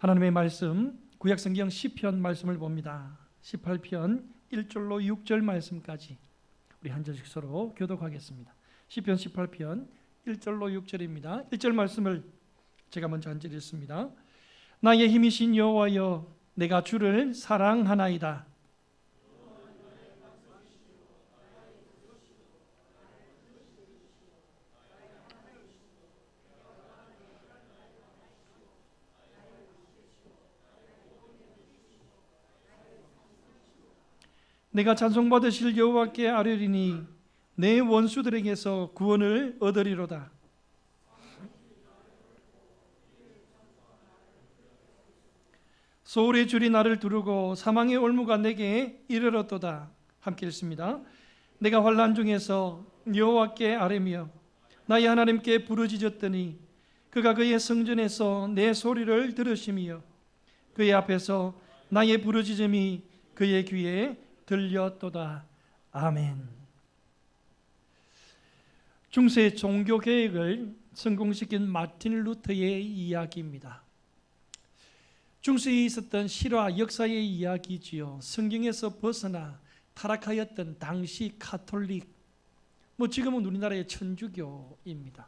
하나님의 말씀, 구약성경 시편 말씀을 봅니다. 18편 1절로 6절 말씀까지 우리 한 절씩 서로 교독하겠습니다. 시편 18편 1절로 6절입니다. 1절 말씀을 제가 먼저 한 절 읽습니다. 나의 힘이신 여호와여, 내가 주를 사랑하나이다. 내가 찬송받으실 여호와께 아뢰리니 내 원수들에게서 구원을 얻으리로다. 소울의 줄이 나를 두르고 사망의 올무가 내게 이르렀도다. 함께 읽습니다. 내가 환난 중에서 여호와께 아뢰며 나의 하나님께 부르짖었더니 그가 그의 성전에서 내 소리를 들으시며 그의 앞에서 나의 부르짖음이 그의 귀에 들렸도다. 아멘. 중세 종교 개혁을 성공시킨 마틴 루터의 이야기입니다. 중세에 있었던 실화 역사의 이야기지요. 성경에서 벗어나 타락하였던 당시 카톨릭, 지금은 우리나라의 천주교입니다.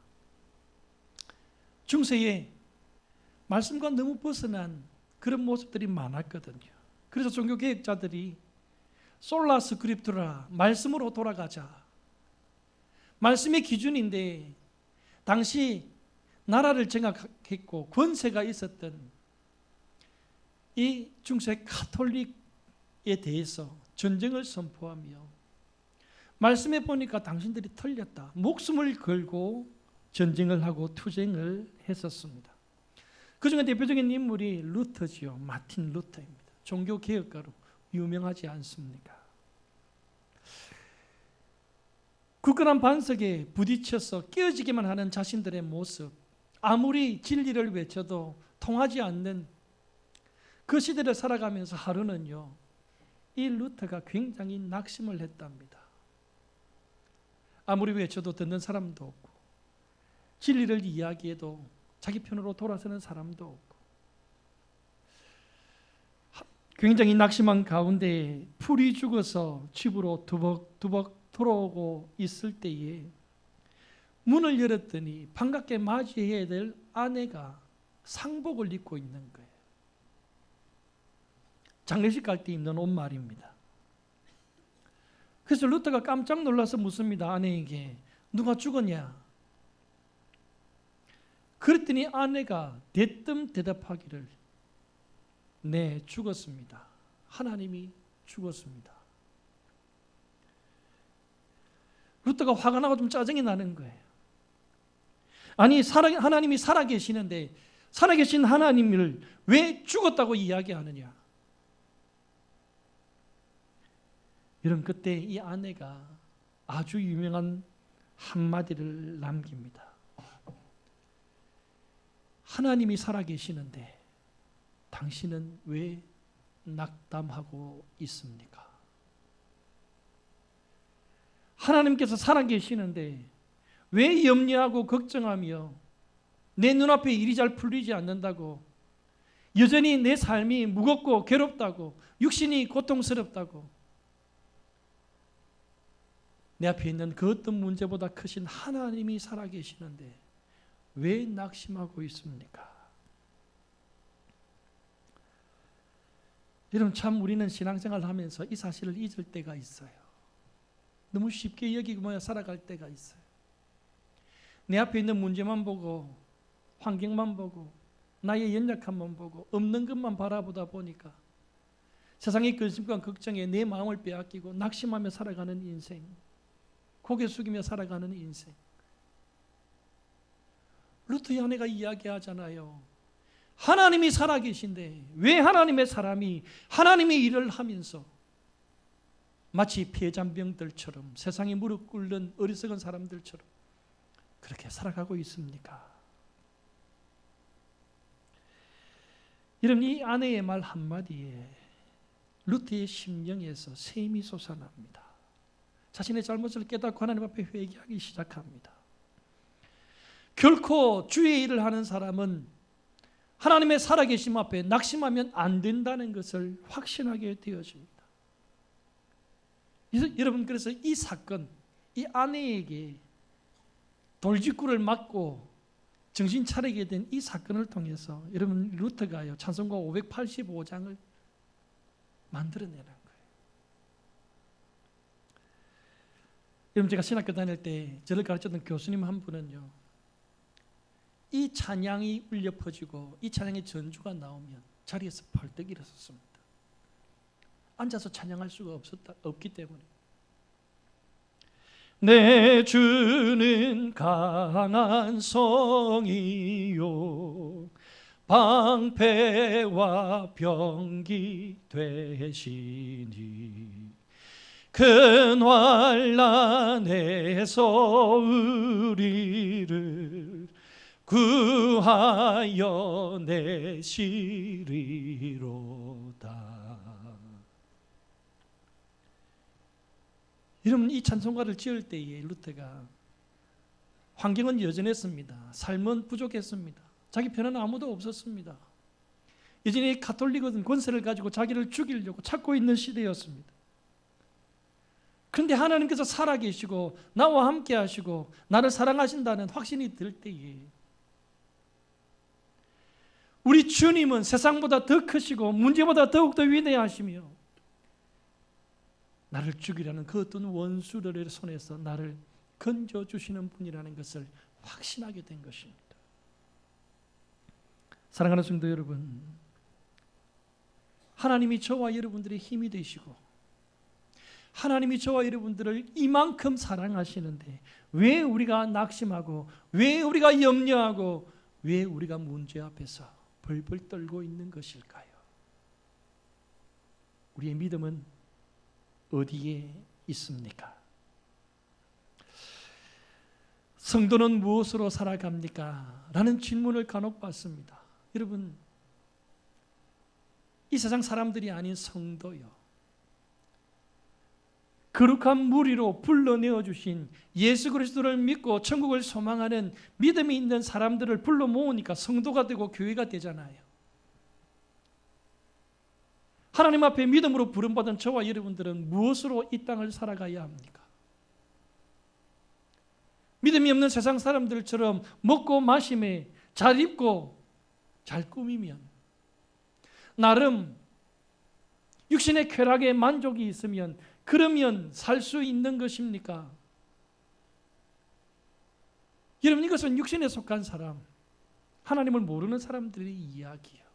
중세에 말씀과 너무 벗어난 그런 모습들이 많았거든요. 그래서 종교 개혁자들이 솔라 스크립투라, 말씀으로 돌아가자. 말씀의 기준인데 당시 나라를 장악했고 권세가 있었던 이 중세 카톨릭에 대해서 전쟁을 선포하며 말씀해 보니까 당신들이 틀렸다. 목숨을 걸고 전쟁을 하고 투쟁을 했었습니다. 그 중에 대표적인 인물이 루터지요. 마틴 루터입니다. 종교 개혁가로 유명하지 않습니까? 굳건한 반석에 부딪혀서 깨어지기만 하는 자신들의 모습, 아무리 진리를 외쳐도 통하지 않는 그 시대를 살아가면서 하루는요, 이 루터가 굉장히 낙심을 했답니다. 아무리 외쳐도 듣는 사람도 없고 진리를 이야기해도 자기 편으로 돌아서는 사람도 없고 굉장히 낙심한 가운데 풀이 죽어서 집으로 두벅두벅 돌아오고 있을 때에 문을 열었더니 반갑게 맞이해야 될 아내가 상복을 입고 있는 거예요. 장례식 갈 때 입는 옷 말입니다. 그래서 루터가 깜짝 놀라서 묻습니다. 아내에게 누가 죽었냐? 그랬더니 아내가 대뜸 대답하기를 네, 죽었습니다. 하나님이 죽었습니다. 루터가 화가 나고 좀 짜증이 나는 거예요. 아니, 하나님이 살아계시는데 살아계신 하나님을 왜 죽었다고 이야기하느냐? 여러분, 그때 이 아내가 아주 유명한 한마디를 남깁니다. 하나님이 살아계시는데 당신은 왜 낙담하고 있습니까? 하나님께서 살아계시는데 왜 염려하고 걱정하며 내 눈앞에 일이 잘 풀리지 않는다고, 여전히 내 삶이 무겁고 괴롭다고, 육신이 고통스럽다고, 내 앞에 있는 그 어떤 문제보다 크신 하나님이 살아계시는데 왜 낙심하고 있습니까? 여러분, 참 우리는 신앙생활을 하면서 이 사실을 잊을 때가 있어요. 너무 쉽게 여기고 살아갈 때가 있어요. 내 앞에 있는 문제만 보고, 환경만 보고, 나의 연약함만 보고, 없는 것만 바라보다 보니까 세상의 근심과 걱정에 내 마음을 빼앗기고 낙심하며 살아가는 인생, 고개 숙이며 살아가는 인생. 루터의 아내가 이야기하잖아요. 하나님이 살아계신데 왜 하나님의 사람이 하나님의 일을 하면서 마치 폐잔병들처럼, 세상에 무릎 꿇는 어리석은 사람들처럼 그렇게 살아가고 있습니까? 이런 이 아내의 말 한마디에 루터의 심령에서 샘이 솟아납니다. 자신의 잘못을 깨닫고 하나님 앞에 회개하기 시작합니다. 결코 주의 일을 하는 사람은 하나님의 살아계심 앞에 낙심하면 안 된다는 것을 확신하게 되어집니다. 여러분, 그래서 이 사건, 이 아내에게 돌직구를 맞고 정신 차리게 된 이 사건을 통해서 여러분, 루터가요 찬송가 585장을 만들어내는 거예요. 여러분, 제가 신학교 다닐 때 저를 가르쳤던 교수님 한 분은요, 이 찬양이 울려 퍼지고 이 찬양의 전주가 나오면 자리에서 벌떡 일어섰습니다. 앉아서 찬양할 수가 없기 때문에. 내 주는 강한 성이요 방패와 병기 되시니 큰 환난에서 우리를 구하여 내시리로다. 여러분, 이 찬송가를 지을 때에 루터가 환경은 여전했습니다. 삶은 부족했습니다. 자기 편은 아무도 없었습니다. 여전히 가톨릭은 권세를 가지고 자기를 죽이려고 찾고 있는 시대였습니다. 그런데 하나님께서 살아계시고 나와 함께 하시고 나를 사랑하신다는 확신이 들 때에 우리 주님은 세상보다 더 크시고 문제보다 더욱더 위대하시며 나를 죽이라는 그 어떤 원수들의 손에서 나를 건져주시는 분이라는 것을 확신하게 된 것입니다. 사랑하는 성도 여러분, 하나님이 저와 여러분들의 힘이 되시고 하나님이 저와 여러분들을 이만큼 사랑하시는데 왜 우리가 낙심하고 왜 우리가 염려하고 왜 우리가 문제 앞에서 벌벌 떨고 있는 것일까요? 우리의 믿음은 어디에 있습니까? 성도는 무엇으로 살아갑니까? 라는 질문을 간혹 받습니다. 여러분, 이 세상 사람들이 아닌 성도요, 거룩한 무리로 불러내어 주신 예수 그리스도를 믿고 천국을 소망하는 믿음이 있는 사람들을 불러 모으니까 성도가 되고 교회가 되잖아요. 하나님 앞에 믿음으로 부름받은 저와 여러분들은 무엇으로 이 땅을 살아가야 합니까? 믿음이 없는 세상 사람들처럼 먹고 마시며 잘 입고 잘 꾸미면, 나름 육신의 쾌락에 만족이 있으면 그러면 살 수 있는 것입니까? 여러분, 이것은 육신에 속한 사람, 하나님을 모르는 사람들의 이야기예요.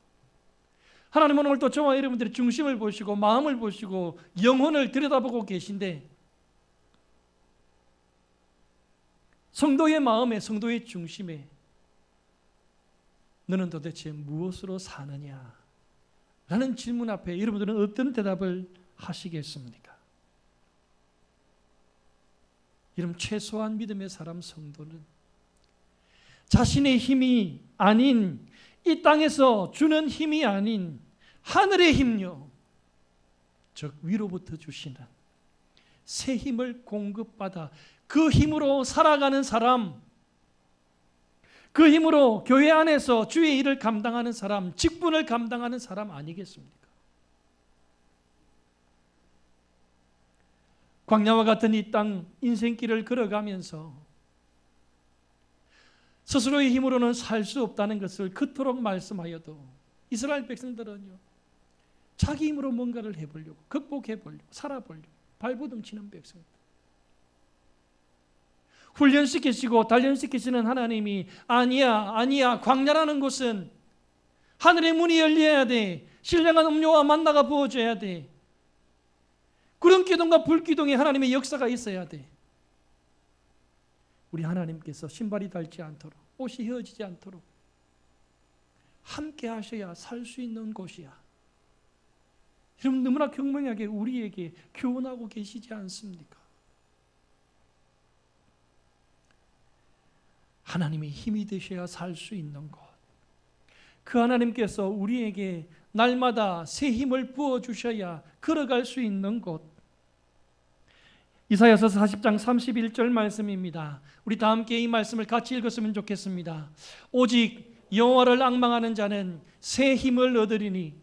하나님은 오늘 또 저와 여러분들의 중심을 보시고 마음을 보시고 영혼을 들여다보고 계신데, 성도의 마음에, 성도의 중심에 너는 도대체 무엇으로 사느냐? 라는 질문 앞에 여러분들은 어떤 대답을 하시겠습니까? 여러분, 최소한 믿음의 사람 성도는 자신의 힘이 아닌, 이 땅에서 주는 힘이 아닌 하늘의 힘요, 즉 위로부터 주시는 새 힘을 공급받아 그 힘으로 살아가는 사람, 그 힘으로 교회 안에서 주의 일을 감당하는 사람, 직분을 감당하는 사람 아니겠습니까? 광야와 같은 이 땅 인생길을 걸어가면서 스스로의 힘으로는 살 수 없다는 것을 그토록 말씀하여도 이스라엘 백성들은요, 자기 힘으로 뭔가를 해보려고, 극복해보려고, 살아보려고 발버둥치는 백성들. 훈련시키시고 단련시키시는 하나님이 아니야, 광야라는 곳은 하늘의 문이 열려야 돼, 신령한 음료와 만나가 부어져야 돼, 구름 기둥과 불 기둥에 하나님의 역사가 있어야 돼. 우리 하나님께서 신발이 닳지 않도록, 옷이 휘어지지 않도록 함께 하셔야 살 수 있는 곳이야. 여러분, 너무나 경명하게 우리에게 교훈하고 계시지 않습니까? 하나님이 힘이 되셔야 살 수 있는 곳, 그 하나님께서 우리에게 날마다 새 힘을 부어주셔야 걸어갈 수 있는 곳, 이사야서 40장 31절 말씀입니다. 우리 다 함께 이 말씀을 같이 읽었으면 좋겠습니다. 오직 여호와를 앙망하는 자는 새 힘을 얻으리니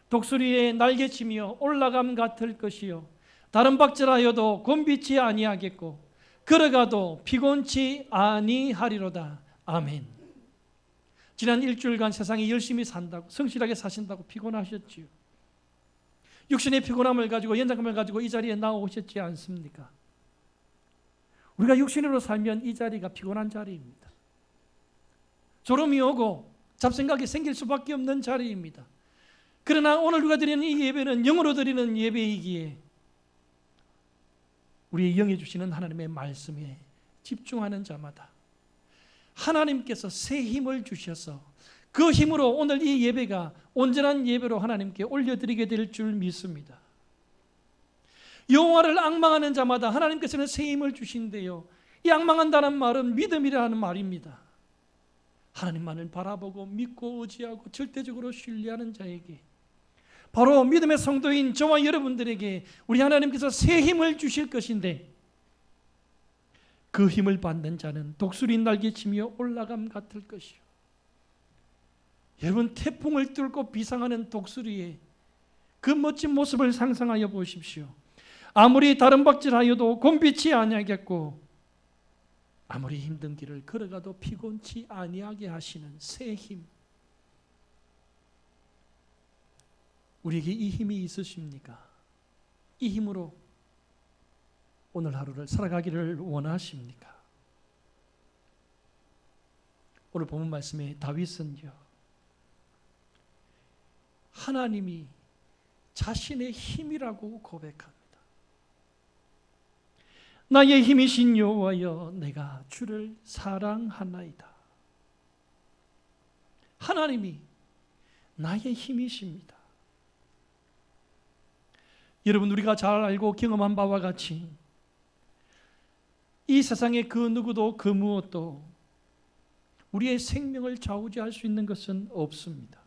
독수리의 날개치며 올라감 같을 것이요 다른 박질하여도 곤비치 아니하겠고 걸어가도 피곤치 아니하리로다. 아멘. 지난 일주일간 세상에 열심히 산다고, 성실하게 사신다고 피곤하셨지요. 육신의 피곤함을 가지고, 연장감을 가지고 이 자리에 나오셨지 않습니까? 우리가 육신으로 살면 이 자리가 피곤한 자리입니다. 졸음이 오고 잡생각이 생길 수밖에 없는 자리입니다. 그러나 오늘 우리가 드리는 이 예배는 영으로 드리는 예배이기에 우리의 영에 주시는 하나님의 말씀에 집중하는 자마다 하나님께서 새 힘을 주셔서 그 힘으로 오늘 이 예배가 온전한 예배로 하나님께 올려드리게 될 줄 믿습니다. 여호와를 앙망하는 자마다 하나님께서는 새 힘을 주신대요. 이 앙망한다는 말은 믿음이라는 말입니다. 하나님만을 바라보고 믿고 의지하고 절대적으로 신뢰하는 자에게, 바로 믿음의 성도인 저와 여러분들에게 우리 하나님께서 새 힘을 주실 것인데, 그 힘을 받는 자는 독수리 날개치며 올라감 같을 것이요. 여러분, 태풍을 뚫고 비상하는 독수리의 그 멋진 모습을 상상하여 보십시오. 아무리 다른 박질하여도 곤비치 아니하겠고 아무리 힘든 길을 걸어가도 피곤치 아니하게 하시는 새 힘. 우리에게 이 힘이 있으십니까? 이 힘으로 오늘 하루를 살아가기를 원하십니까? 오늘 본문 말씀에 다윗은요, 하나님이 자신의 힘이라고 고백합니다. 나의 힘이신 여호와여, 내가 주를 사랑하나이다. 하나님이 나의 힘이십니다. 여러분, 우리가 잘 알고 경험한 바와 같이 이 세상의 그 누구도 그 무엇도 우리의 생명을 좌우지할 수 있는 것은 없습니다.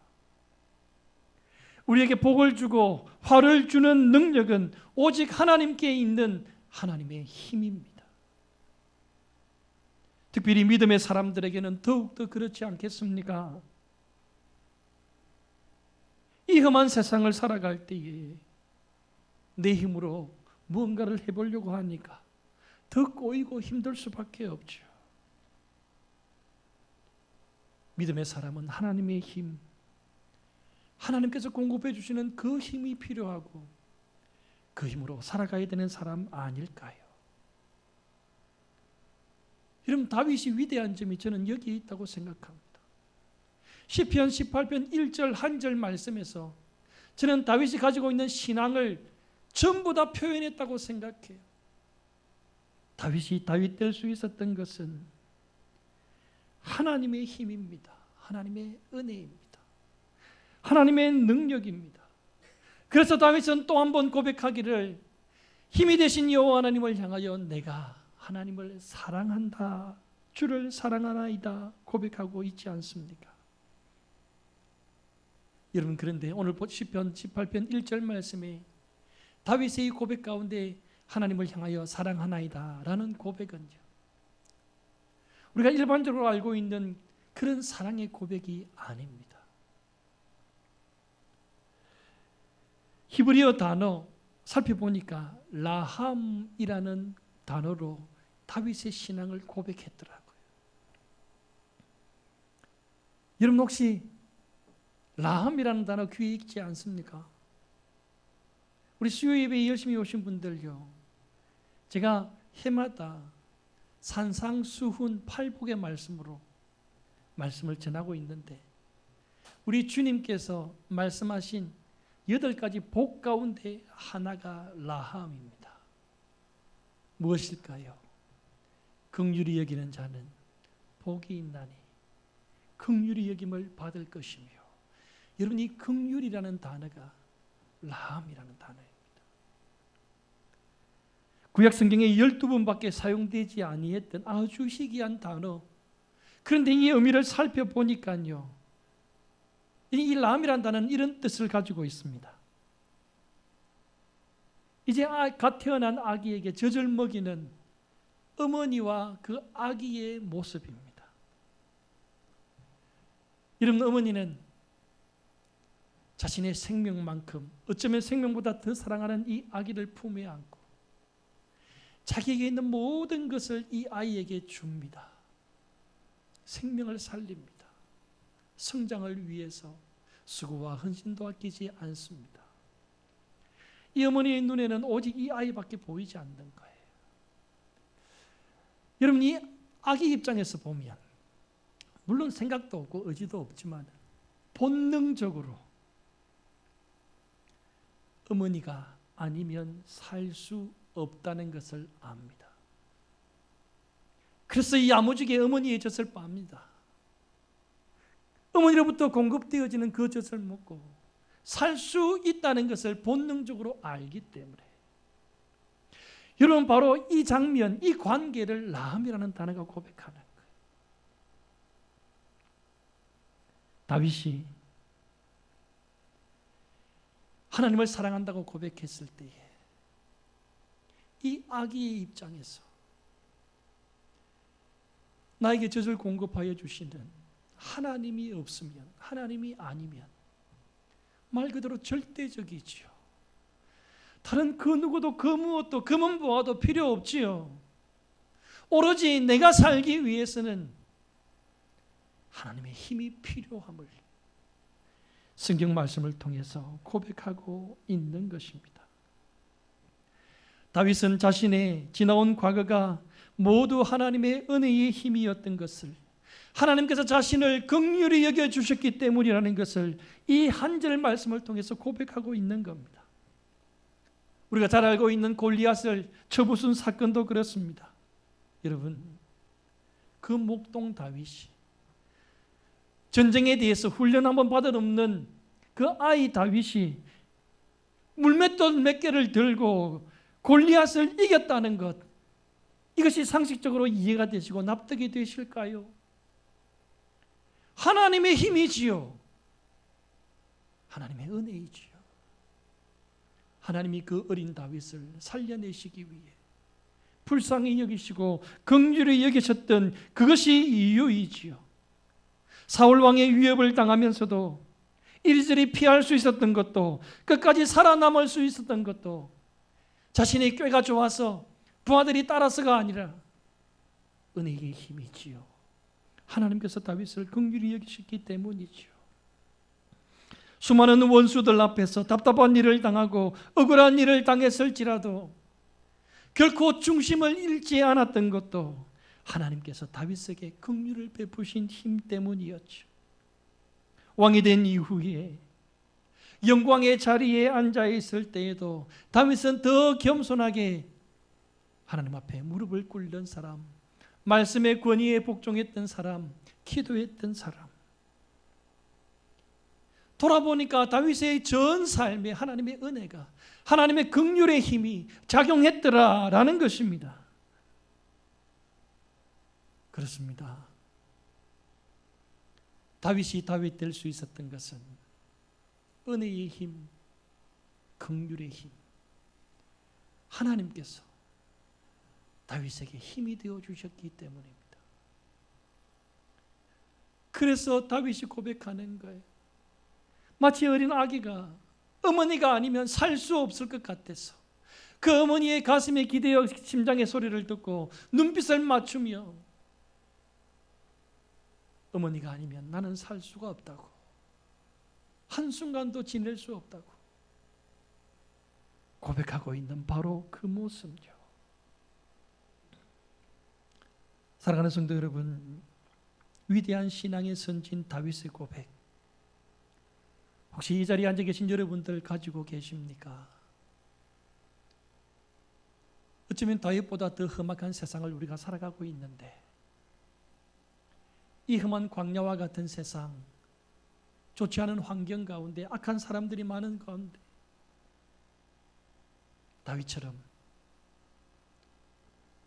우리에게 복을 주고 화를 주는 능력은 오직 하나님께 있는 하나님의 힘입니다. 특별히 믿음의 사람들에게는 더욱더 그렇지 않겠습니까? 이 험한 세상을 살아갈 때에 내 힘으로 무언가를 해보려고 하니까 더 꼬이고 힘들 수밖에 없죠. 믿음의 사람은 하나님의 힘, 하나님께서 공급해 주시는 그 힘이 필요하고 그 힘으로 살아가야 되는 사람 아닐까요? 여러분, 다윗이 위대한 점이 저는 여기에 있다고 생각합니다. 시편 18편 1절 한 절 말씀에서 저는 다윗이 가지고 있는 신앙을 전부 다 표현했다고 생각해요. 다윗이 다윗 될 수 있었던 것은 하나님의 힘입니다. 하나님의 은혜입니다. 하나님의 능력입니다. 그래서 다윗은 또 한 번 고백하기를, 힘이 되신 여호와 하나님을 향하여 내가 하나님을 사랑한다, 주를 사랑하나이다 고백하고 있지 않습니까? 여러분, 그런데 오늘 시편 18편 1절 말씀에 다윗의 이 고백 가운데 하나님을 향하여 사랑하나이다 라는 고백은요, 우리가 일반적으로 알고 있는 그런 사랑의 고백이 아닙니다. 히브리어 단어 살펴보니까 라함이라는 단어로 다윗의 신앙을 고백했더라고요. 여러분, 혹시 라함이라는 단어 귀에 익지 않습니까? 우리 수요 예배에 열심히 오신 분들요, 제가 해마다 산상수훈 팔복의 말씀으로 말씀을 전하고 있는데, 우리 주님께서 말씀하신 8가지 복 가운데 하나가 라함입니다. 무엇일까요? 긍휼히 여기는 자는 복이 있나니 긍휼히 여김을 받을 것이며, 여러분, 이 긍휼이라는 단어가 라함이라는 단어입니다. 구약 성경에 12번밖에 사용되지 아니했던 아주 희귀한 단어. 그런데 이 의미를 살펴보니까요, 이 라함이라는 단어는 이런 뜻을 가지고 있습니다. 이제 갓 태어난 아기에게 젖을 먹이는 어머니와 그 아기의 모습입니다. 여러분, 어머니는 자신의 생명만큼 어쩌면 생명보다 더 사랑하는 이 아기를 품에 안고 자기에게 있는 모든 것을 이 아이에게 줍니다. 생명을 살립니다. 성장을 위해서 수고와 헌신도 아끼지 않습니다. 이 어머니의 눈에는 오직 이 아이밖에 보이지 않는 거예요. 여러분, 이 아기 입장에서 보면 물론 생각도 없고 의지도 없지만 본능적으로 어머니가 아니면 살 수 없다는 것을 압니다. 그래서 이 야무지게 어머니의 젖을 빱니다. 어머니로부터 공급되어지는 그 젖을 먹고 살 수 있다는 것을 본능적으로 알기 때문에, 여러분, 바로 이 장면, 이 관계를 라함이라는 단어가 고백하는 거예요. 다윗이 하나님을 사랑한다고 고백했을 때에 이 아기의 입장에서 나에게 젖을 공급하여 주시는 하나님이 없으면, 하나님이 아니면 말 그대로 절대적이지요. 다른 그 누구도 그 무엇도 금은 보아도 필요 없지요. 오로지 내가 살기 위해서는 하나님의 힘이 필요함을 성경 말씀을 통해서 고백하고 있는 것입니다. 다윗은 자신의 지나온 과거가 모두 하나님의 은혜의 힘이었던 것을, 하나님께서 자신을 긍휼히 여겨주셨기 때문이라는 것을 이 한 절 말씀을 통해서 고백하고 있는 겁니다. 우리가 잘 알고 있는 골리앗을 쳐부순 사건도 그렇습니다. 여러분, 그 목동 다윗이 전쟁에 대해서 훈련 한번 받은 없는 그 아이 다윗이 물맷돌 몇 개를 들고 골리앗을 이겼다는 것, 이것이 상식적으로 이해가 되시고 납득이 되실까요? 하나님의 힘이지요. 하나님의 은혜이지요. 하나님이 그 어린 다윗을 살려내시기 위해 불쌍히 여기시고 긍휼히 여기셨던 그것이 이유이지요. 사울 왕의 위협을 당하면서도 이리저리 피할 수 있었던 것도, 끝까지 살아남을 수 있었던 것도 자신의 꾀가 좋아서 부하들이 따라서가 아니라 은혜의 힘이지요. 하나님께서 다윗을 긍휼히 여기셨기 때문이지요. 수많은 원수들 앞에서 답답한 일을 당하고 억울한 일을 당했을지라도 결코 중심을 잃지 않았던 것도 하나님께서 다윗에게 긍휼을 베푸신 힘 때문이었죠. 왕이 된 이후에 영광의 자리에 앉아 있을 때에도 다윗은 더 겸손하게 하나님 앞에 무릎을 꿇는 사람, 말씀의 권위에 복종했던 사람, 기도했던 사람. 돌아보니까 다윗의 전 삶에 하나님의 은혜가, 하나님의 긍휼의 힘이 작용했더라라는 것입니다. 그렇습니다. 다윗이 다윗 될 수 있었던 것은 은혜의 힘, 긍휼의 힘, 하나님께서 다윗에게 힘이 되어 주셨기 때문입니다. 그래서 다윗이 고백하는 거예요. 마치 어린 아기가 어머니가 아니면 살 수 없을 것 같아서 그 어머니의 가슴에 기대어 심장의 소리를 듣고 눈빛을 맞추며 어머니가 아니면 나는 살 수가 없다고, 한순간도 지낼 수 없다고 고백하고 있는 바로 그 모습이죠. 사랑하는 성도 여러분, 위대한 신앙의 선진 다윗의 고백, 혹시 이 자리에 앉아 계신 여러분들 가지고 계십니까? 어쩌면 다윗보다 더 험악한 세상을 우리가 살아가고 있는데, 이 험한 광야와 같은 세상, 좋지 않은 환경 가운데, 악한 사람들이 많은 가운데 다윗처럼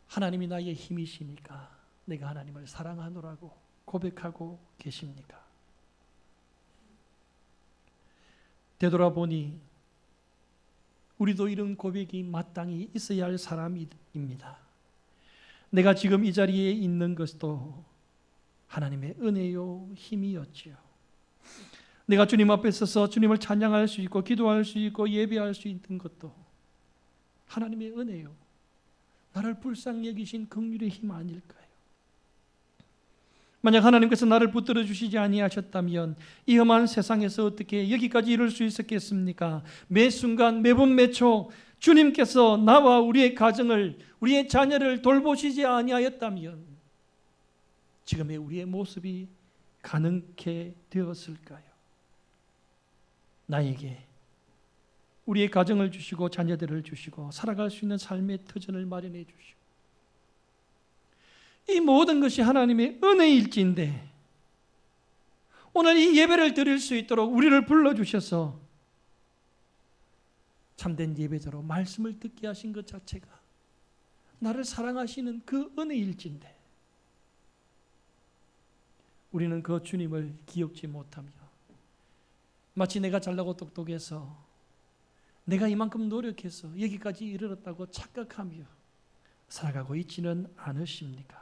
하나님이 나의 힘이시니까 내가 하나님을 사랑하노라고 고백하고 계십니까? 되돌아보니 우리도 이런 고백이 마땅히 있어야 할 사람입니다. 내가 지금 이 자리에 있는 것도 하나님의 은혜요 힘이었지요. 내가 주님 앞에 서서 주님을 찬양할 수 있고 기도할 수 있고 예배할 수 있는 것도 하나님의 은혜요, 나를 불쌍히 여기신 긍휼의 힘 아닐까요? 만약 하나님께서 나를 붙들어 주시지 아니하셨다면 이 험한 세상에서 어떻게 여기까지 이룰 수 있었겠습니까? 매 순간 매분 매초 주님께서 나와 우리의 가정을, 우리의 자녀를 돌보시지 아니하였다면 지금의 우리의 모습이 가능케 되었을까요? 나에게 우리의 가정을 주시고 자녀들을 주시고 살아갈 수 있는 삶의 터전을 마련해 주시고, 이 모든 것이 하나님의 은혜일지인데 오늘 이 예배를 드릴 수 있도록 우리를 불러주셔서 참된 예배자로 말씀을 듣게 하신 것 자체가 나를 사랑하시는 그 은혜일지인데 우리는 그 주님을 기억지 못하며 마치 내가 잘나고 똑똑해서 내가 이만큼 노력해서 여기까지 이르렀다고 착각하며 살아가고 있지는 않으십니까?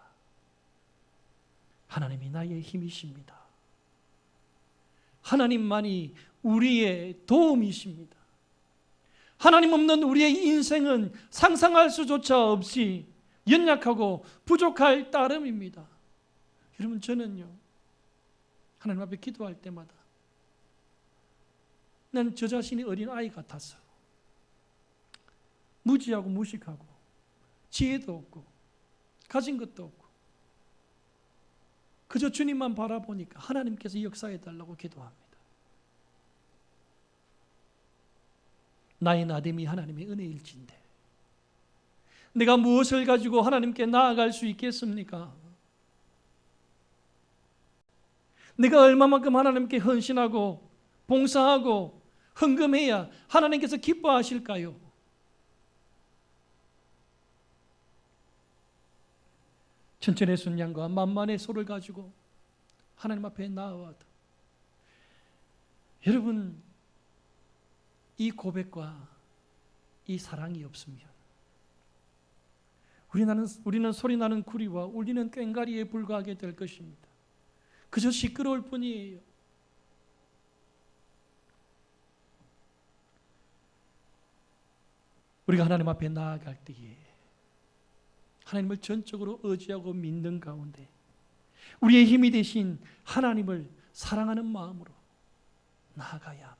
하나님이 나의 힘이십니다. 하나님만이 우리의 도움이십니다. 하나님 없는 우리의 인생은 상상할 수조차 없이 연약하고 부족할 따름입니다. 여러분, 저는요, 하나님 앞에 기도할 때마다 난 저 자신이 어린 아이 같아서 무지하고 무식하고 지혜도 없고 가진 것도 없고 그저 주님만 바라보니까 하나님께서 역사해 달라고 기도합니다. 나의 나됨이 하나님의 은혜일진데 내가 무엇을 가지고 하나님께 나아갈 수 있겠습니까? 내가 얼마만큼 하나님께 헌신하고 봉사하고 헌금해야 하나님께서 기뻐하실까요? 천천의 순양과 만만의 소를 가지고 하나님 앞에 나아와도 여러분, 이 고백과 이 사랑이 없으면 우리는 소리나는 구리와 울리는 꽹과리에 불과하게 될 것입니다. 그저 시끄러울 뿐이에요. 우리가 하나님 앞에 나아갈 때에 하나님을 전적으로 의지하고 믿는 가운데 우리의 힘이 되신 하나님을 사랑하는 마음으로 나아가야 합니다.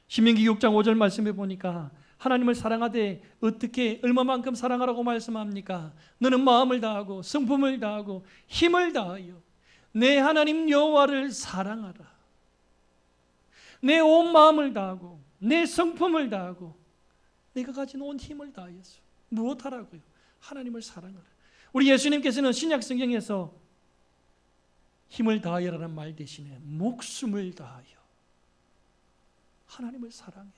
신명기 6장 5절 말씀해 보니까 하나님을 사랑하되 어떻게 얼마만큼 사랑하라고 말씀합니까? 너는 마음을 다하고 성품을 다하고 힘을 다하여 내 하나님 여호와를 사랑하라. 내 온 마음을 다하고 내 성품을 다하고 내가 가진 온 힘을 다하였어. 무엇하라고요? 하나님을 사랑하라. 우리 예수님께서는 신약 성경에서 힘을 다하여라는 말 대신에 목숨을 다하여 하나님을 사랑해라.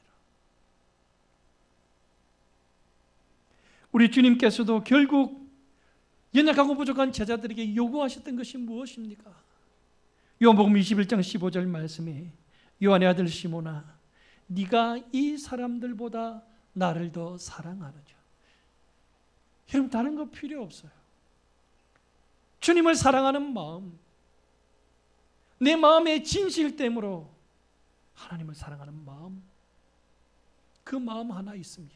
우리 주님께서도 결국 연약하고 부족한 제자들에게 요구하셨던 것이 무엇입니까? 요한복음 21장 15절 말씀에 요한의 아들 시몬아, 네가 이 사람들보다 나를 더 사랑하느냐. 여러분, 다른 거 필요 없어요. 주님을 사랑하는 마음, 내 마음의 진실됨으로 하나님을 사랑하는 마음, 그 마음 하나 있으면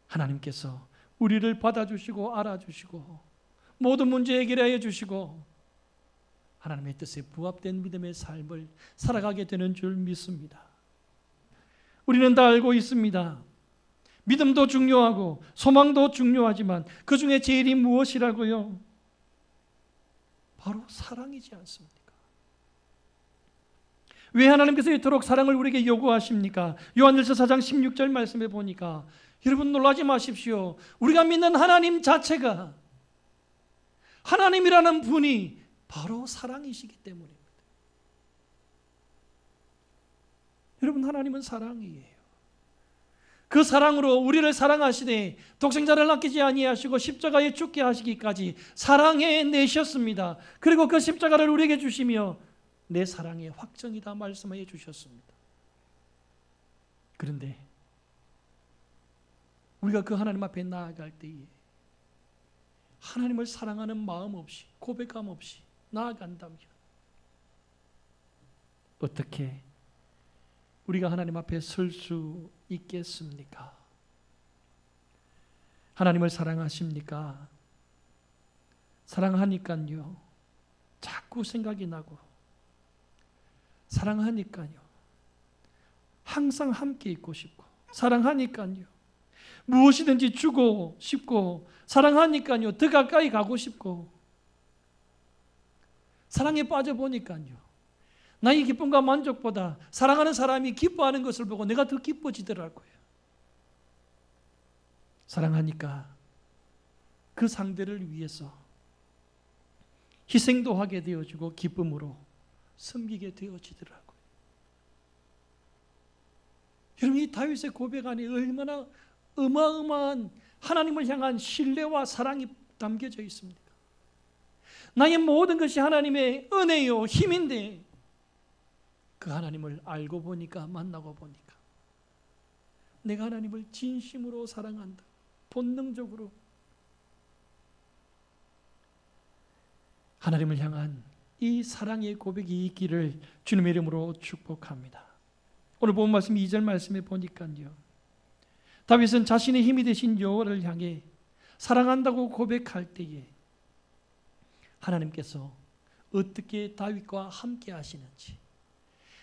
하나님께서 우리를 받아주시고 알아주시고 모든 문제 해결해 주시고 하나님의 뜻에 부합된 믿음의 삶을 살아가게 되는 줄 믿습니다. 우리는 다 알고 있습니다. 믿음도 중요하고 소망도 중요하지만 그 중에 제일이 무엇이라고요? 바로 사랑이지 않습니까? 왜 하나님께서 이토록 사랑을 우리에게 요구하십니까? 요한일서 4장 16절 말씀해 보니까 여러분 놀라지 마십시오. 우리가 믿는 하나님 자체가, 하나님이라는 분이 바로 사랑이시기 때문입니다. 여러분, 하나님은 사랑이에요. 그 사랑으로 우리를 사랑하시되 독생자를 아끼지 아니하시고 십자가에 죽게 하시기까지 사랑해 내셨습니다. 그리고 그 십자가를 우리에게 주시며 내 사랑의 확정이다 말씀해 주셨습니다. 그런데 우리가 그 하나님 앞에 나아갈 때에 하나님을 사랑하는 마음 없이, 고백함 없이 나아간다면 어떻게 우리가 하나님 앞에 설 수 있겠습니까? 하나님을 사랑하십니까? 사랑하니까요, 자꾸 생각이 나고, 사랑하니까요, 항상 함께 있고 싶고, 사랑하니까요, 무엇이든지 주고 싶고, 사랑하니까요, 더 가까이 가고 싶고, 사랑에 빠져보니까요, 나의 기쁨과 만족보다 사랑하는 사람이 기뻐하는 것을 보고 내가 더 기뻐지더라고요. 사랑하니까 그 상대를 위해서 희생도 하게 되어지고 기쁨으로 섬기게 되어지더라고요. 여러분, 이 다윗의 고백 안에 얼마나 어마어마한 하나님을 향한 신뢰와 사랑이 담겨져 있습니까? 나의 모든 것이 하나님의 은혜요, 힘인데 그 하나님을 알고 보니까, 만나고 보니까 내가 하나님을 진심으로 사랑한다, 본능적으로 하나님을 향한 이 사랑의 고백이 있기를 주님의 이름으로 축복합니다. 오늘 본 말씀 2절 말씀에 보니까요, 다윗은 자신의 힘이 되신 여호와를 향해 사랑한다고 고백할 때에 하나님께서 어떻게 다윗과 함께 하시는지,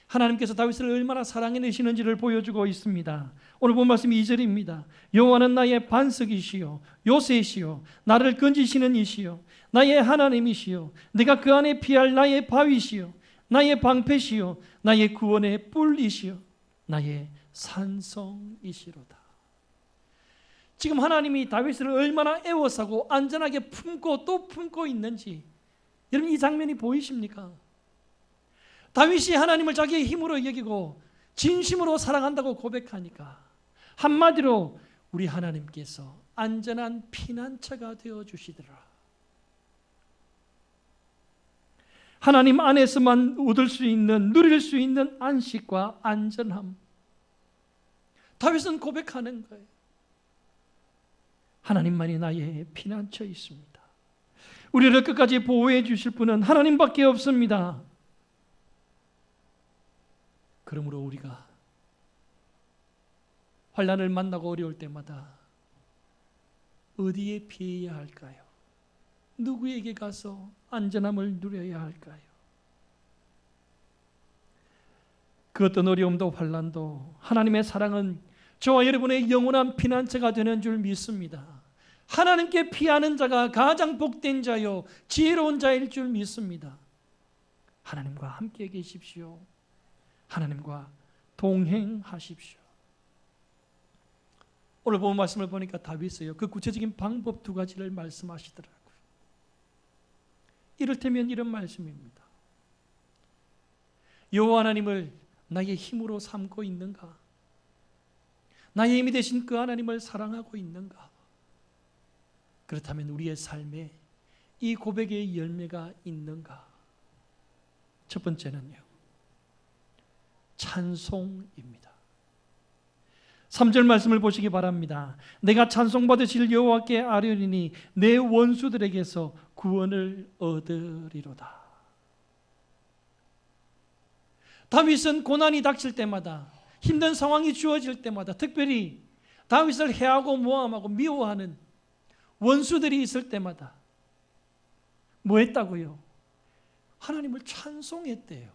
하나님께서 다윗을 얼마나 사랑해내시는지를 보여주고 있습니다. 오늘 본 말씀 2절입니다. 여호와는 나의 반석이시요 요새시요 나를 건지시는 이시요 나의 하나님이시요 내가 그 안에 피할 나의 바위시요 나의 방패시요 나의 구원의 뿔이시요 나의 산성이시로다. 지금 하나님이 다윗을 얼마나 애워싸고 안전하게 품고 또 품고 있는지, 여러분 이 장면이 보이십니까? 다윗이 하나님을 자기의 힘으로 여기고 진심으로 사랑한다고 고백하니까 한마디로 우리 하나님께서 안전한 피난처가 되어주시더라. 하나님 안에서만 얻을 수 있는, 누릴 수 있는 안식과 안전함, 다윗은 고백하는 거예요. 하나님만이 나의 피난처 있습니다. 우리를 끝까지 보호해 주실 분은 하나님밖에 없습니다. 그러므로 우리가 환난을 만나고 어려울 때마다 어디에 피해야 할까요? 누구에게 가서 안전함을 누려야 할까요? 그 어떤 어려움도 환난도 하나님의 사랑은 저와 여러분의 영원한 피난처가 되는 줄 믿습니다. 하나님께 피하는 자가 가장 복된 자요 지혜로운 자일 줄 믿습니다. 하나님과 함께 계십시오. 하나님과 동행하십시오. 오늘 본 말씀을 보니까 다윗이요, 그 구체적인 방법 2가지를 말씀하시더라고요. 이를테면 이런 말씀입니다. 여호와 하나님을 나의 힘으로 삼고 있는가? 나의 힘이 되신 그 하나님을 사랑하고 있는가? 그렇다면 우리의 삶에 이 고백의 열매가 있는가? 첫 번째는요, 찬송입니다. 3절 말씀을 보시기 바랍니다. 내가 찬송받으실 여호와께 아뢰리니 내 원수들에게서 구원을 얻으리로다. 다윗은 고난이 닥칠 때마다, 힘든 상황이 주어질 때마다, 특별히 다윗을 해하고 모함하고 미워하는 원수들이 있을 때마다 뭐 했다고요? 하나님을 찬송했대요.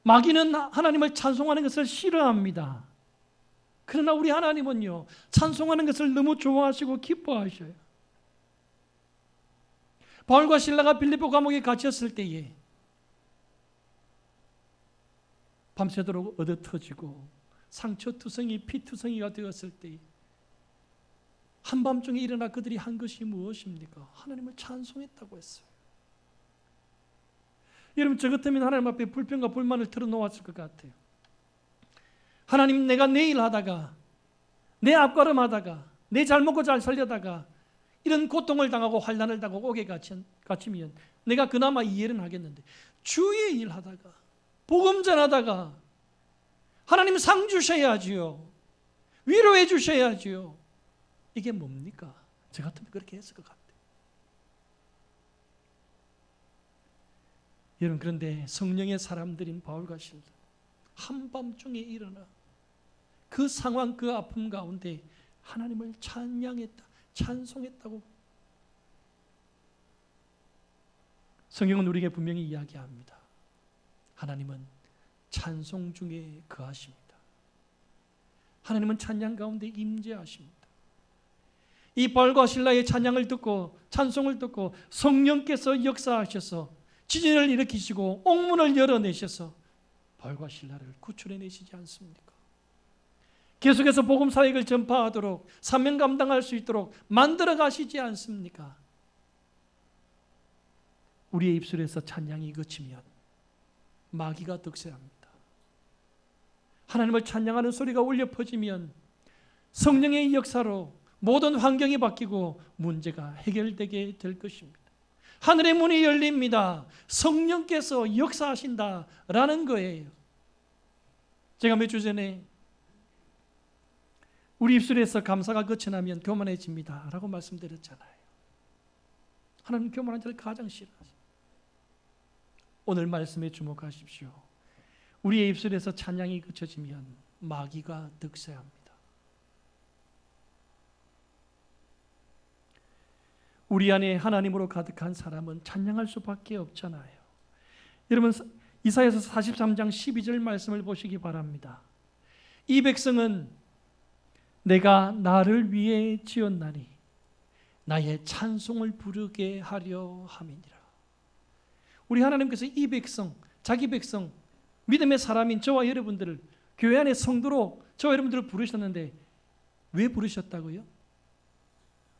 마귀는 하나님을 찬송하는 것을 싫어합니다. 그러나 우리 하나님은요, 찬송하는 것을 너무 좋아하시고 기뻐하셔요. 바울과 실라가 빌립보 감옥에 갇혔을 때에 밤새도록 얻어터지고 상처투성이, 피투성이가 되었을 때에 한밤중에 일어나 그들이 한 것이 무엇입니까? 하나님을 찬송했다고 했어요. 여러분, 저 같으면 하나님 앞에 불평과 불만을 털어놓았을 것 같아요. 하나님, 내가 내 일 하다가, 내 앞걸음하다가, 내 잘 먹고 잘 살려다가 이런 고통을 당하고 환난을 당하고 옥에 갇히면 내가 그나마 이해는 하겠는데, 주의 일 하다가, 복음 전하다가 하나님 상 주셔야지요, 위로해 주셔야지요. 이게 뭡니까? 저 같으면 그렇게 했을 것 같아요. 여러분, 그런데 성령의 사람들인 바울과 실라 한밤중에 일어나 그 상황, 그 아픔 가운데 하나님을 찬양했다, 찬송했다고 성경은 우리에게 분명히 이야기합니다. 하나님은 찬송 중에 거하십니다. 하나님은 찬양 가운데 임재하십니다. 이 바울과 실라의 찬양을 듣고 찬송을 듣고 성령께서 역사하셔서 지진을 일으키시고 옥문을 열어내셔서 바울과 실라를 구출해내시지 않습니까? 계속해서 복음 사역을 전파하도록 사명 감당할 수 있도록 만들어 가시지 않습니까? 우리의 입술에서 찬양이 그치면 마귀가 득세합니다. 하나님을 찬양하는 소리가 울려 퍼지면 성령의 역사로 모든 환경이 바뀌고 문제가 해결되게 될 것입니다. 하늘의 문이 열립니다. 성령께서 역사하신다라는 거예요. 제가 몇 주 전에 우리 입술에서 감사가 거쳐나면 교만해집니다 라고 말씀드렸잖아요. 하나님 교만한 자를 가장 싫어하세요. 오늘 말씀에 주목하십시오. 우리의 입술에서 찬양이 그쳐지면 마귀가 득세합니다. 우리 안에 하나님으로 가득한 사람은 찬양할 수밖에 없잖아요. 여러분, 이사야서 43장 12절 말씀을 보시기 바랍니다. 이 백성은 내가 나를 위해 지었나니 나의 찬송을 부르게 하려 함이니라. 우리 하나님께서 이 백성, 자기 백성, 믿음의 사람인 저와 여러분들을 교회 안에 성도로 저와 여러분들을 부르셨는데 왜 부르셨다고요?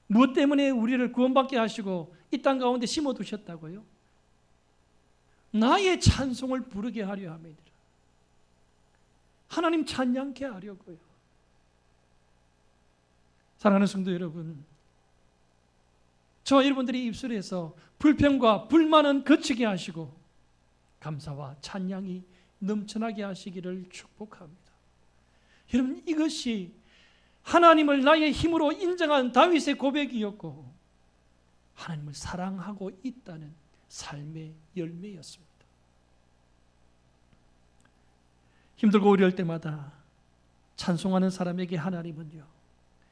무엇 때문에 우리를 구원받게 하시고 이 땅 가운데 심어두셨다고요? 나의 찬송을 부르게 하려 함이니라. 하나님 찬양케 하려고요. 사랑하는 성도 여러분, 저와 여러분들이 입술에서 불평과 불만은 그치게 하시고 감사와 찬양이 넘쳐나게 하시기를 축복합니다. 여러분, 이것이 하나님을 나의 힘으로 인정한 다윗의 고백이었고 하나님을 사랑하고 있다는 삶의 열매였습니다. 힘들고 어려울 때마다 찬송하는 사람에게 하나님은요,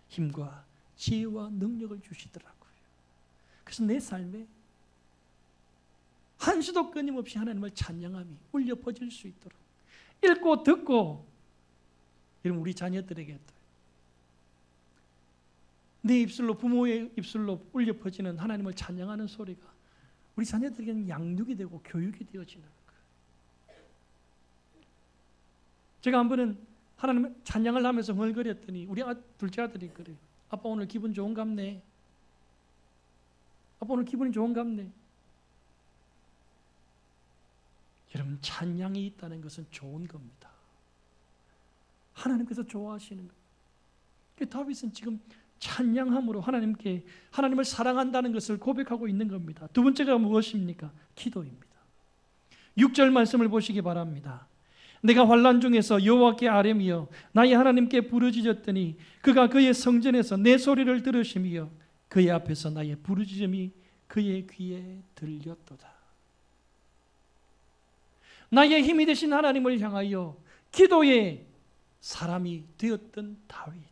힘과 지혜와 능력을 주시더라고요. 그래서 내 삶에 한시도 끊임없이 하나님을 찬양함이 울려 퍼질 수 있도록 읽고 듣고, 여러분, 우리 자녀들에게도 내 입술로, 부모의 입술로 울려 퍼지는 하나님을 찬양하는 소리가 우리 자녀들에게는 양육이 되고 교육이 되어지는 거예요. 제가 한 번은 하나님을 찬양을 하면서 흥얼거렸더니 우리 둘째 아들이 그래요. 아빠 오늘 기분 좋은갑네. 아빠 오늘 기분이 좋은갑네. 여러분, 찬양이 있다는 것은 좋은 겁니다. 하나님께서 좋아하시는 거예요. 다윗은 지금 찬양함으로 하나님을 사랑한다는 것을 고백하고 있는 겁니다. 두 번째가 무엇입니까? 기도입니다. 6절 말씀을 보시기 바랍니다. 내가 환난 중에서 여호와께 아뢰며 나의 하나님께 부르짖었더니 그가 그의 성전에서 내 소리를 들으시며 그의 앞에서 나의 부르짖음이 그의 귀에 들렸도다. 나의 힘이 되신 하나님을 향하여 기도의 사람이 되었던 다윗.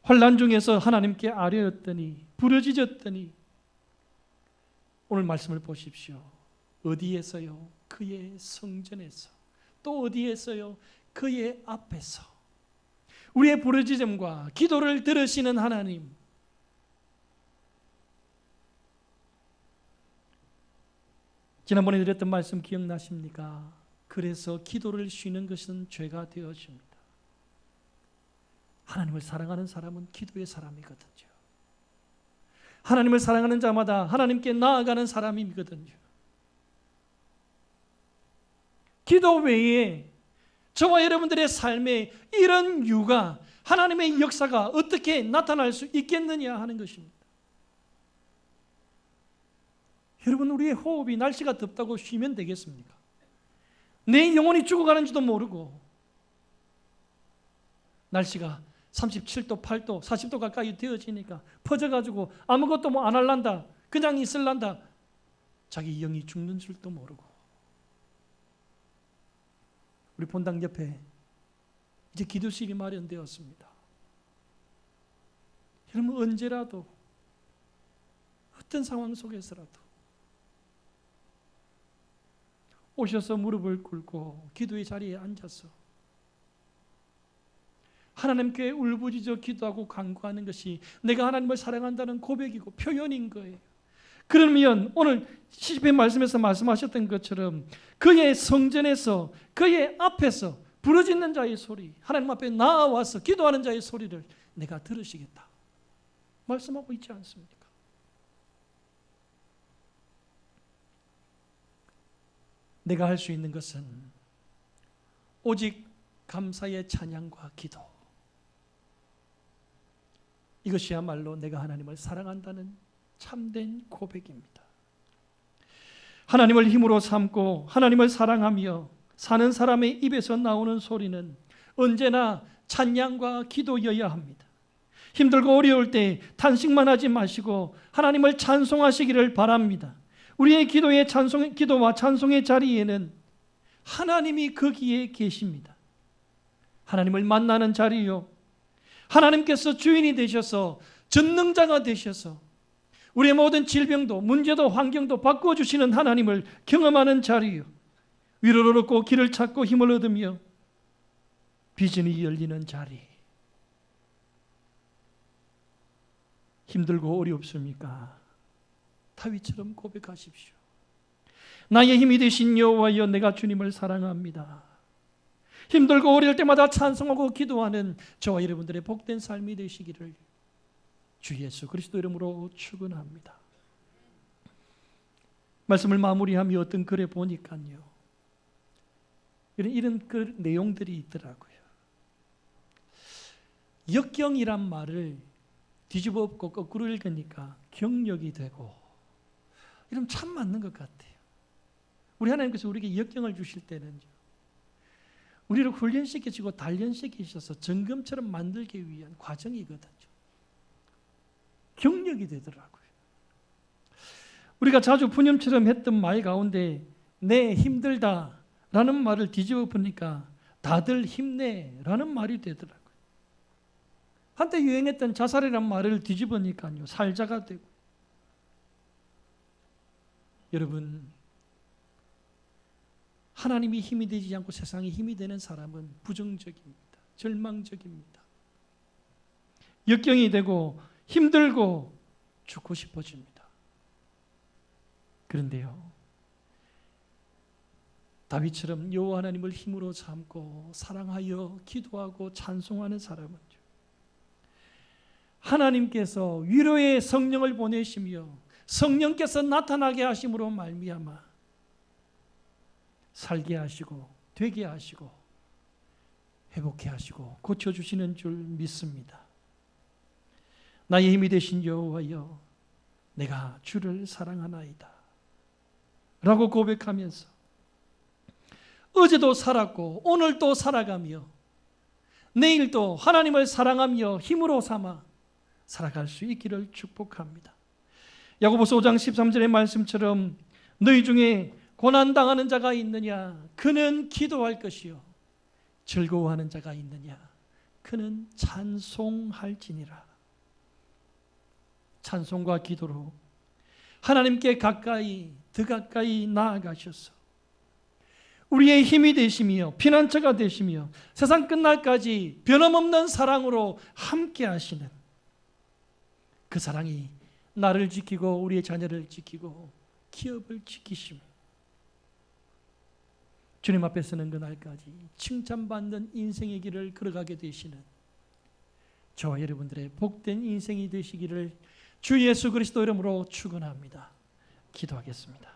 환난 중에서 하나님께 아뢰었더니, 부르짖었더니, 오늘 말씀을 보십시오. 어디에서요? 그의 성전에서. 또 어디에서요? 그의 앞에서. 우리의 부르짖음과 기도를 들으시는 하나님. 지난번에 드렸던 말씀 기억나십니까? 그래서 기도를 쉬는 것은 죄가 되어집니다. 하나님을 사랑하는 사람은 기도의 사람이거든요. 하나님을 사랑하는 자마다 하나님께 나아가는 사람이거든요. 기도 외에 저와 여러분들의 삶에 이런 유가, 하나님의 역사가 어떻게 나타날 수 있겠느냐 하는 것입니다. 여러분, 우리의 호흡이 날씨가 덥다고 쉬면 되겠습니까? 내 영혼이 죽어가는지도 모르고 날씨가 37도, 8도, 40도 가까이 되어지니까 퍼져가지고 아무것도 안 할란다, 그냥 있을란다. 자기 영이 죽는 줄도 모르고. 우리 본당 옆에 이제 기도실이 마련되었습니다. 여러분, 언제라도 어떤 상황 속에서라도 오셔서 무릎을 꿇고 기도의 자리에 앉아서 하나님께 울부짖어 기도하고 간구하는 것이 내가 하나님을 사랑한다는 고백이고 표현인 거예요. 그러면 오늘 시편 말씀에서 말씀하셨던 것처럼 그의 성전에서 그의 앞에서 부르짖는 자의 소리, 하나님 앞에 나와서 기도하는 자의 소리를 내가 들으시겠다 말씀하고 있지 않습니까? 내가 할 수 있는 것은 오직 감사의 찬양과 기도. 이것이야말로 내가 하나님을 사랑한다는 참된 고백입니다. 하나님을 힘으로 삼고 하나님을 사랑하며 사는 사람의 입에서 나오는 소리는 언제나 찬양과 기도여야 합니다. 힘들고 어려울 때 탄식만 하지 마시고 하나님을 찬송하시기를 바랍니다. 우리의 기도와 찬송의 자리에는 하나님이 거기에 계십니다. 하나님을 만나는 자리요, 하나님께서 주인이 되셔서 전능자가 되셔서 우리의 모든 질병도 문제도 환경도 바꿔주시는 하나님을 경험하는 자리요, 위로를 얻고 길을 찾고 힘을 얻으며 비전이 열리는 자리. 힘들고 어렵습니까? 다윗처럼 고백하십시오. 나의 힘이 되신 여호와여, 내가 주님을 사랑합니다. 힘들고 어려울 때마다 찬송하고 기도하는 저와 여러분들의 복된 삶이 되시기를 주 예수 그리스도 이름으로 축원합니다. 말씀을 마무리하며 어떤 글에 보니까요, 이런 그 내용들이 있더라고요. 역경이란 말을 뒤집어 엎고 거꾸로 읽으니까 경력이 되고, 이러면 참 맞는 것 같아요. 우리 하나님께서 우리에게 역경을 주실 때는 우리를 훈련시키시고 단련시키셔서 점검처럼 만들기 위한 과정이거든요. 경력이 되더라고요. 우리가 자주 푸념처럼 했던 말 가운데 내 힘들다라는 말을 뒤집어 보니까 다들 힘내라는 말이 되더라고요. 한때 유행했던 자살이라는 말을 뒤집으니까요, 살자가 되고. 여러분, 하나님이 힘이 되지 않고 세상이 힘이 되는 사람은 부정적입니다. 절망적입니다. 역경이 되고 힘들고 죽고 싶어집니다. 그런데요, 다윗처럼 여호와 하나님을 힘으로 삼고 사랑하여 기도하고 찬송하는 사람은 하나님께서 위로의 성령을 보내시며 성령께서 나타나게 하심으로 말미암아 살게 하시고 되게 하시고 회복해 하시고 고쳐주시는 줄 믿습니다. 나의 힘이 되신 여호와여, 내가 주를 사랑하나이다 라고 고백하면서 어제도 살았고 오늘도 살아가며 내일도 하나님을 사랑하며 힘으로 삼아 살아갈 수 있기를 축복합니다. 야고보서 5장 13절의 말씀처럼 너희 중에 고난당하는 자가 있느냐? 그는 기도할 것이요. 즐거워하는 자가 있느냐? 그는 찬송할지니라. 찬송과 기도로 하나님께 가까이, 더 가까이 나아가셔서 우리의 힘이 되시며 피난처가 되시며 세상 끝날까지 변함없는 사랑으로 함께 하시는 그 사랑이 나를 지키고 우리의 자녀를 지키고 기업을 지키시며 주님 앞에 서는 그날까지 칭찬받는 인생의 길을 걸어가게 되시는 저와 여러분들의 복된 인생이 되시기를 주 예수 그리스도 이름으로 축원합니다. 기도하겠습니다.